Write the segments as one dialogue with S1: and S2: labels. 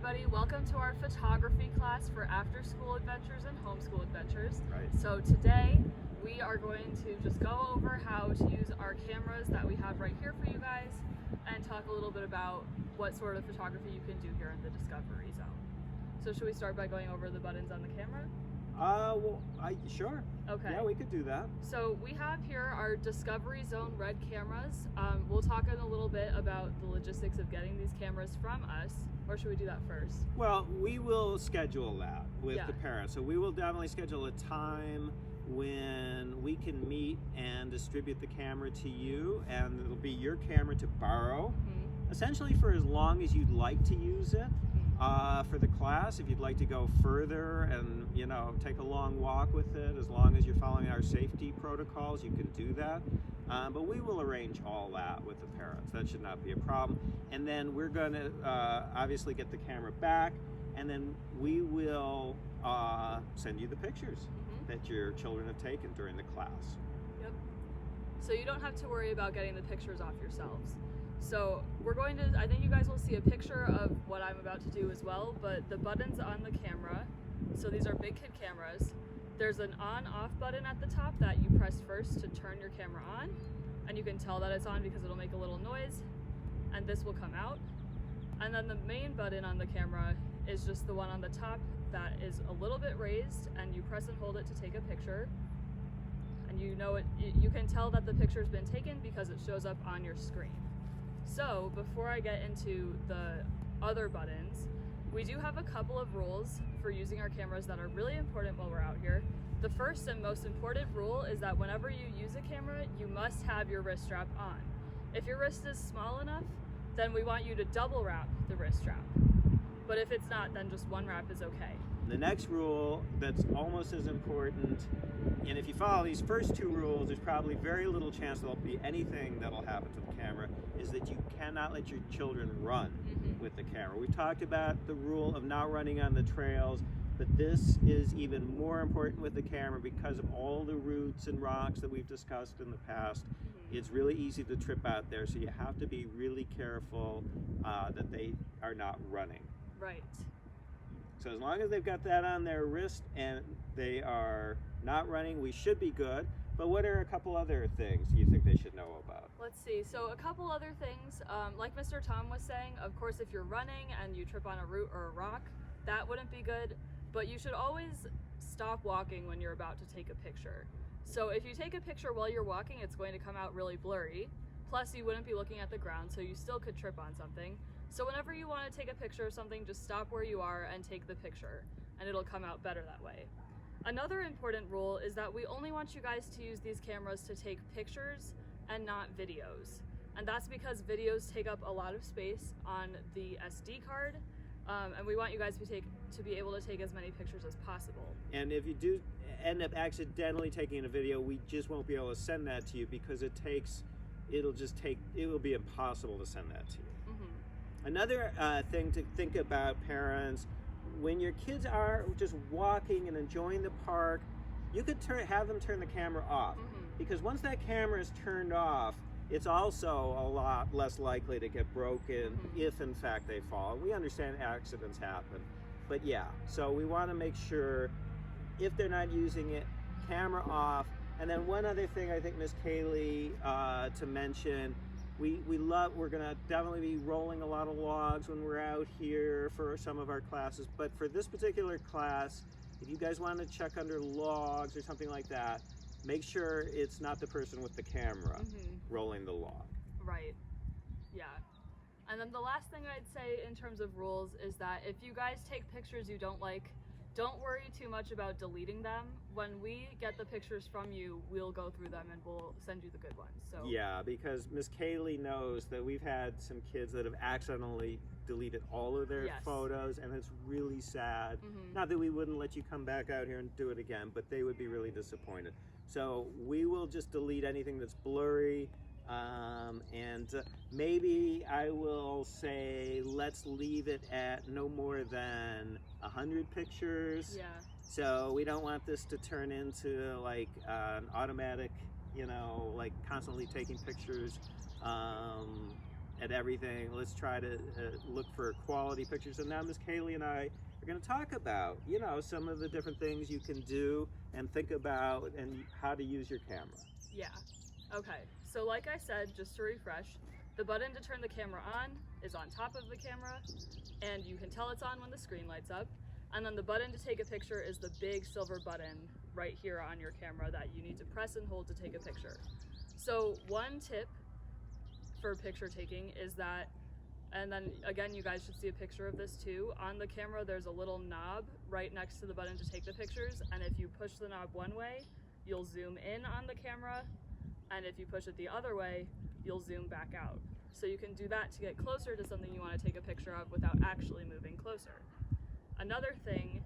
S1: everybody, welcome to our photography class for after school adventures and homeschool adventures.
S2: Right.
S1: So today we are going to just go over how to use our cameras that we have right here for you guys and talk a little bit about what sort of photography you can do here in the Discovery Zone. So should we start by going over the buttons on the camera?
S2: Sure.
S1: Okay.
S2: Yeah, we could do that.
S1: So we have here our Discovery Zone Red cameras. We'll talk in a little bit about the logistics of getting these cameras from us, or should we do that first?
S2: Well, we will schedule that with
S1: Yeah.
S2: the parents. So we will definitely schedule a time when we can meet and distribute the camera to you, and it'll be your camera to borrow, essentially for as long as you'd like to use it. For the class, if you'd like to go further and take a long walk with it, as long as you're following our safety protocols, you can do that. But we will arrange all that with the parents. That should not be a problem. And then we're going to obviously get the camera back, and then we will send you the pictures that your children have taken during the class.
S1: Yep. So you don't have to worry about getting the pictures off yourselves. So we're going to, I think you guys will see a picture of what I'm about to do as well, but the buttons on the camera, so these are big kid cameras. There's an on-off button at the top that you press first to turn your camera on, and you can tell that it's on because it'll make a little noise, and this will come out. And then the main button on the camera is just the one on the top that is a little bit raised, and you press and hold it to take a picture. And you can tell that the picture's been taken because it shows up on your screen. So before I get into the other buttons, we do have a couple of rules for using our cameras that are really important while we're out here. The first and most important rule is that whenever you use a camera, you must have your wrist strap on. If your wrist is small enough, then we want you to double wrap the wrist strap. But if it's not, then just one wrap is okay.
S2: The next rule that's almost as important, and if you follow these first two rules, there's probably very little chance there'll be anything that'll happen to the camera, is that you cannot let your children run with the camera. We talked about the rule of not running on the trails, but this is even more important with the camera because of all the roots and rocks that we've discussed in the past. It's really easy to trip out there, so you have to be really careful that they are not running.
S1: Right.
S2: So as long as they've got that on their wrist and they are not running, we should be good. But what are a couple other things you think they should know about?
S1: Let's see. So a couple other things, like Mr. Tom was saying, of course, if you're running and you trip on a root or a rock, that wouldn't be good. But you should always stop walking when you're about to take a picture. So if you take a picture while you're walking, it's going to come out really blurry. Plus, you wouldn't be looking at the ground, so you still could trip on something. So whenever you want to take a picture of something, just stop where you are and take the picture, and it'll come out better that way. Another important rule is that we only want you guys to use these cameras to take pictures and not videos. And that's because videos take up a lot of space on the SD card, and we want you guys to be able to take as many pictures as possible.
S2: And if you do end up accidentally taking a video, we just won't be able to send that to you because it will be impossible to send that to you. Another thing to think about, parents, when your kids are just walking and enjoying the park, you could have them turn the camera off. Because once that camera is turned off, it's also a lot less likely to get broken if in fact they fall. We understand accidents happen, but yeah, so we want to make sure if they're not using it, camera off. And then one other thing I think, Miss Kaylee, to mention, we're gonna definitely be rolling a lot of logs when we're out here for some of our classes, but for this particular class, if you guys want to check under logs or something like that, make sure it's not the person with the camera rolling the log.
S1: Right. Yeah. And then the last thing I'd say in terms of rules is that if you guys take pictures you don't like, don't worry too much about deleting them. When we get the pictures from you, we'll go through them and we'll send you the good ones. So
S2: yeah, because Miss Kaylee knows that we've had some kids that have accidentally deleted all of their photos, and it's really sad. Not that we wouldn't let you come back out here and do it again, but they would be really disappointed. So we will just delete anything that's blurry, and maybe I will say let's leave it at no more than 100 pictures.
S1: Yeah.
S2: So we don't want this to turn into like an automatic, like constantly taking pictures at everything. Let's try to look for quality pictures. And now Miss Kaylee and I are going to talk about, you know, some of the different things you can do and think about and how to use your camera.
S1: Yeah. Okay. So like I said, just to refresh, the button to turn the camera on is on top of the camera, and you can tell it's on when the screen lights up. And then the button to take a picture is the big silver button right here on your camera that you need to press and hold to take a picture. So one tip for picture taking is that, and then again, you guys should see a picture of this too. On the camera, there's a little knob right next to the button to take the pictures. And if you push the knob one way, you'll zoom in on the camera. And if you push it the other way, you'll zoom back out. So you can do that to get closer to something you want to take a picture of without actually moving closer. Another thing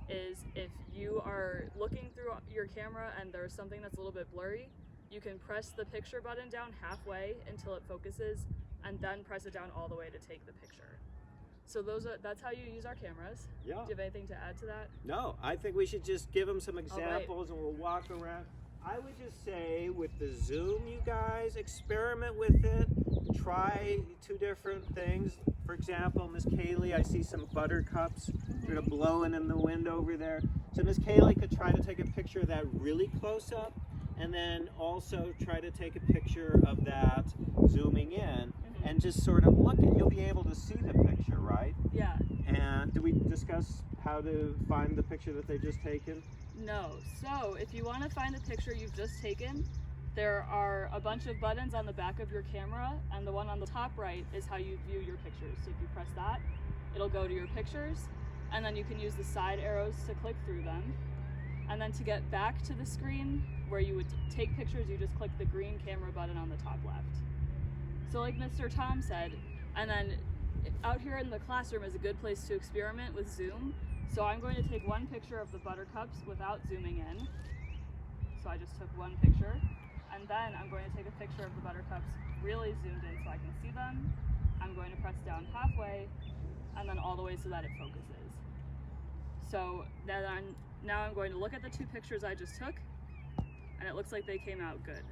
S1: is if you are looking through your camera and there's something that's a little bit blurry, you can press the picture button down halfway until it focuses, and then press it down all the way to take the picture. So that's how you use our cameras.
S2: Yeah.
S1: Do you have anything to add to that?
S2: No, I think we should just give them some examples,
S1: right.
S2: And we'll walk around. I would just say with the Zoom, you guys, experiment with it. Try 2 different things. For example, Miss Kaylee, I see some buttercups sort of blowing in the wind over there. So Miss Kaylee could try to take a picture of that really close up, and then also try to take a picture of that zooming in, and just sort of look at, you'll be able to see the picture, right?
S1: Yeah.
S2: And did we discuss how to find the picture that they've just taken?
S1: No. So if you want to find the picture you've just taken, there are a bunch of buttons on the back of your camera, and the one on the top right is how you view your pictures. So if you press that, it'll go to your pictures, and then you can use the side arrows to click through them. And then to get back to the screen where you would take pictures, you just click the green camera button on the top left. So like Mr. Tom said, and then out here in the classroom is a good place to experiment with Zoom. So I'm going to take one picture of the buttercups without zooming in. So I just took one picture. And then I'm going to take a picture of the buttercups really zoomed in so I can see them. I'm going to press down halfway and then all the way so that it focuses. So now I'm going to look at the 2 pictures I just took, and it looks like they came out good.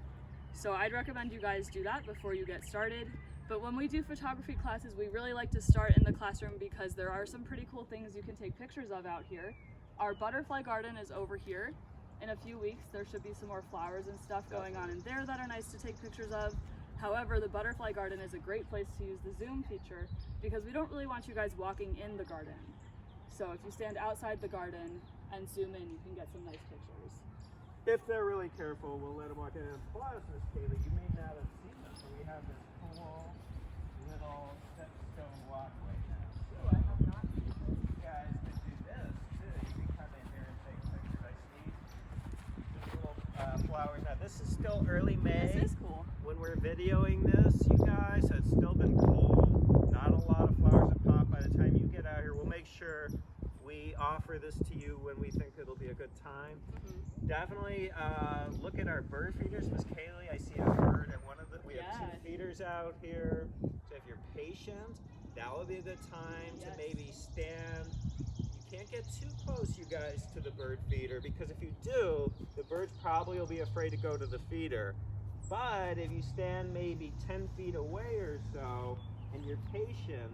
S1: So I'd recommend you guys do that before you get started. But when we do photography classes, we really like to start in the classroom because there are some pretty cool things you can take pictures of out here. Our butterfly garden is over here. In a few weeks, there should be some more flowers and stuff going on in there that are nice to take pictures of. However, the butterfly garden is a great place to use the zoom feature because we don't really want you guys walking in the garden. So if you stand outside the garden and zoom in, you can get some nice pictures.
S2: If they're really careful, we'll let them walk in. Plus, Miss Kaylee, you may not have seen this, but we have this cool little stepstone walkway now.
S1: Ooh, I have not seen this.
S2: You guys could do this too. You can come in here and take pictures. I see the little flowers. Now, this is still early May.
S1: This is cool.
S2: When we're videoing this, you guys, so it's still been cold. Not a lot of flowers have popped. By the time you get out here, we'll make sure we offer this to you when we think it'll be a good time. Definitely look at our bird feeders. Miss Kaylee, I see a bird at one of the, we have 2 feeders out here. So if you're patient, that would be a good time to maybe stand. You can't get too close, you guys, to the bird feeder, because if you do, the birds probably will be afraid to go to the feeder. But if you stand maybe 10 feet away or so, and you're patient,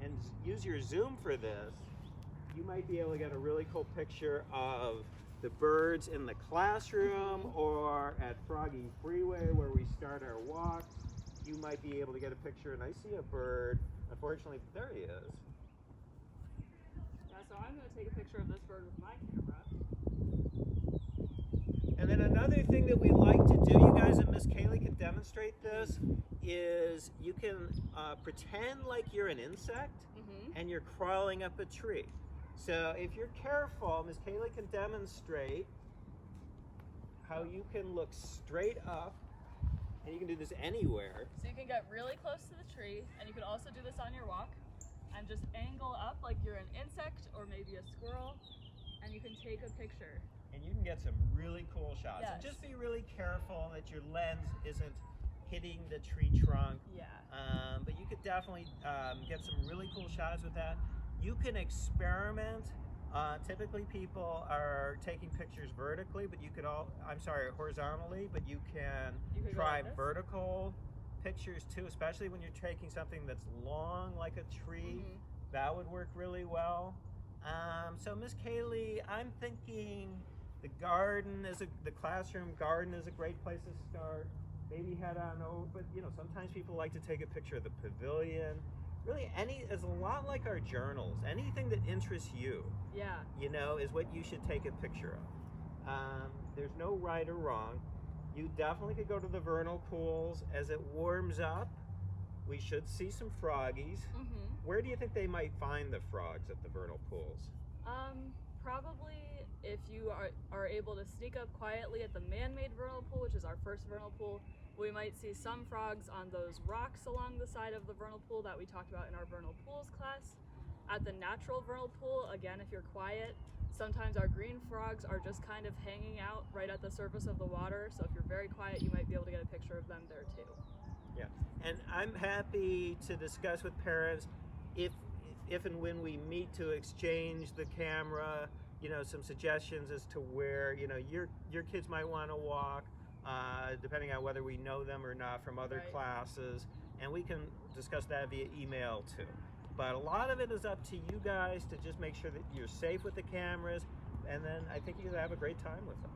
S2: and use your zoom for this, you might be able to get a really cool picture of the birds in the classroom or at Froggy Freeway where we start our walk. You might be able to get a picture, and I see a bird. Unfortunately, there he is.
S1: Yeah, so I'm going to take a picture of this bird with my camera.
S2: And then another thing that we like to do, you guys, and Miss Kaylee can demonstrate this, is you can pretend like you're an insect and you're crawling up a tree. So if you're careful, Miss Kaylee can demonstrate how you can look straight up, and you can do this anywhere.
S1: So you can get really close to the tree, and you can also do this on your walk, and just angle up like you're an insect or maybe a squirrel, and you can take a picture.
S2: And you can get some really cool shots.
S1: Yes.
S2: And just be really careful that your lens isn't hitting the tree trunk.
S1: Yeah.
S2: But you could definitely get some really cool shots with that. You can experiment. Typically people are taking pictures vertically, but you could horizontally, but you can
S1: go
S2: try
S1: like this?
S2: vertical pictures too, especially when you're taking something that's long like a tree. That would work really well. So Miss Kaylee, I'm thinking the classroom garden is a great place to start. Maybe head on over, but sometimes people like to take a picture of the pavilion. Really, it's a lot like our journals. Anything that interests you, is what you should take a picture of. There's no right or wrong. You definitely could go to the vernal pools. As it warms up, we should see some froggies. Where do you think they might find the frogs at the vernal pools?
S1: Probably if you are able to sneak up quietly at the man-made vernal pool, which is our first vernal pool, we might see some frogs on those rocks along the side of the vernal pool that we talked about in our vernal pools class. At the natural vernal pool, again, if you're quiet, sometimes our green frogs are just kind of hanging out right at the surface of the water, so if you're very quiet, you might be able to get a picture of them there too.
S2: Yeah, and I'm happy to discuss with parents if and when we meet to exchange the camera, some suggestions as to where, your kids might want to walk, depending on whether we know them or not from other classes, and we can discuss that via email too. But a lot of it is up to you guys to just make sure that you're safe with the cameras, and then I think you'll have a great time with them.